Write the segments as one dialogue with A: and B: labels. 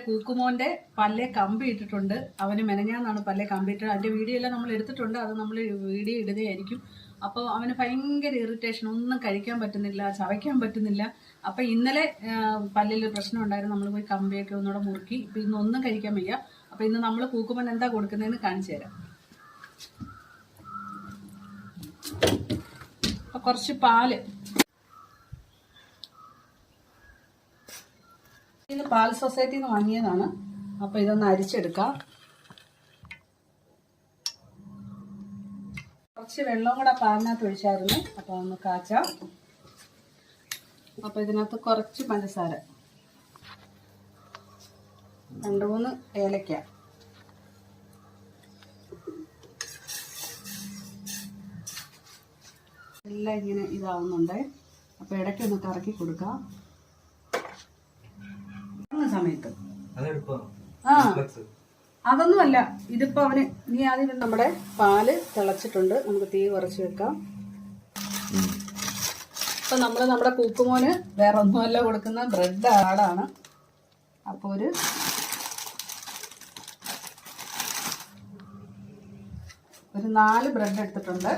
A: കൂക്കുമോന്റെ പല്ലേ കമ്പി ഇട്ടിട്ടുണ്ട്. അവന് മെനഞ്ഞാന്നാണ് പല്ലേ കമ്പി ഇട്ടത്. അതിന്റെ വീഡിയോ എല്ലാം നമ്മൾ എടുത്തിട്ടുണ്ട്. അത് നമ്മൾ വീഡിയോ ഇടുകയായിരിക്കും. അപ്പോൾ അവന് ഭയങ്കര ഇറിറ്റേഷൻ, ഒന്നും കഴിക്കാൻ പറ്റുന്നില്ല, ചവയ്ക്കാൻ പറ്റുന്നില്ല. അപ്പൊ ഇന്നലെ പല്ലിൽ പ്രശ്നം ഉണ്ടായിരുന്നു. നമ്മൾ പോയി കമ്പിയൊക്കെ ഒന്നുകൂടെ മുറുക്കി. ഇപ്പൊ ഇന്നൊന്നും കഴിക്കാൻ വയ്യ. അപ്പൊ ഇന്ന് നമ്മൾ കൂക്കുമോൻ എന്താ കൊടുക്കുന്നതെന്ന് കാണിച്ചു തരാം. അപ്പൊ കുറച്ച് പാല്, ഇത് പാൽ സൊസൈറ്റിയിൽ നിന്ന് വാങ്ങിയതാണ്. അപ്പൊ ഇതൊന്ന് അരിച്ചെടുക്കാം. കുറച്ച് വെള്ളവും കൂടെ പാലിനകത്ത് ഒഴിച്ചായിരുന്നു. അപ്പൊ ഒന്ന് കാച്ചാം. അപ്പൊ ഇതിനകത്ത് കുറച്ച് പഞ്ചസാര, 2-3 ഏലക്ക, എല്ലാം ഇങ്ങനെ ഇതാവുന്നുണ്ട്. അപ്പൊ ഇടയ്ക്കൊന്ന് കറക്കി കൊടുക്കാം. സമയത്ത് അതൊന്നുമല്ല, ഇതിപ്പോ അവന് ഇനി ആദ്യം നമ്മുടെ പാല് തിളച്ചിട്ടുണ്ട്. നമുക്ക് തീ കുറച്ച് വെക്കാം. ഇപ്പൊ നമ്മുടെ കൂക്കുമോന് വേറെ ഒന്നുമല്ല കൊടുക്കുന്ന ബ്രെഡ് ആടാണ്. അപ്പൊ ഒരു ഒരു 4 ബ്രെഡ് എടുത്തിട്ടുണ്ട്.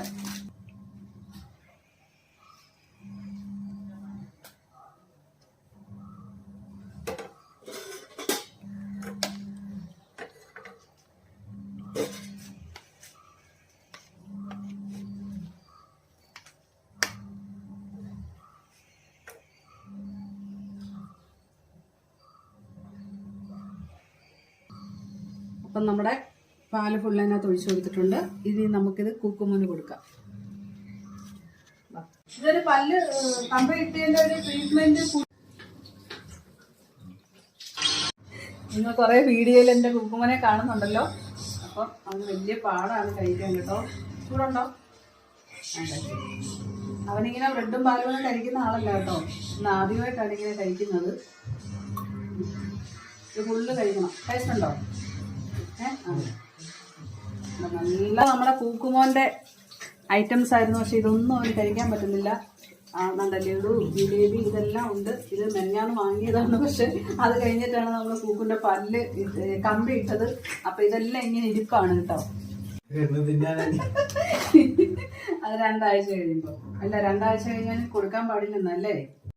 A: അപ്പം നമ്മുടെ പാല് ഫുള്ളതിനകത്ത് ഒഴിച്ചു കൊടുത്തിട്ടുണ്ട്. ഇനി നമുക്കിത് കൂക്കുമോന് കൊടുക്കാം. ഇതൊരു പല്ല് കമ്പി ഇട്ടതിന്റെ ഒരു ട്രീറ്റ്മെന്റ്. നിങ്ങൾ കുറെ വീഡിയോയിൽ എന്റെ കൂക്കുമോനെ കാണുന്നുണ്ടല്ലോ. അപ്പൊ അത് വലിയ പാടാണ് കഴിക്കാൻ കേട്ടോ. ചൂടുണ്ടോ? അവനിങ്ങനെ ബ്രെഡും പാലും ഒന്നും കഴിക്കുന്ന ആളല്ല കേട്ടോ. ഇന്ന് ആദ്യമായിട്ടാണ് ഇങ്ങനെ കഴിക്കുന്നത്. ഇത് ഫുള്ള് കഴിക്കണം. ടേസ്റ്റ് ഉണ്ടോ? നല്ല നമ്മുടെ കൂക്കുമോന്റെ ഐറ്റംസ് ആയിരുന്നു. പക്ഷെ ഇതൊന്നും അവന് കഴിക്കാൻ പറ്റുന്നില്ല. ലഡു, ജിലേബി ഇതെല്ലാം ഉണ്ട്. ഇത് മെഞ്ഞാന്ന് വാങ്ങിയതാണ്. പക്ഷെ അത് കഴിഞ്ഞിട്ടാണ് നമ്മൾ കൂക്കുന്റെ പല്ല് കമ്പി ഇട്ടത്. അപ്പൊ ഇതെല്ലാം ഇങ്ങനെ ഇരിപ്പാണ് കേട്ടോ. അത് 2 ആഴ്ച കഴിയുമ്പോ, അല്ല 2 ആഴ്ച കഴിഞ്ഞാൽ കൊടുക്കാൻ പാടില്ലെന്നല്ലേ.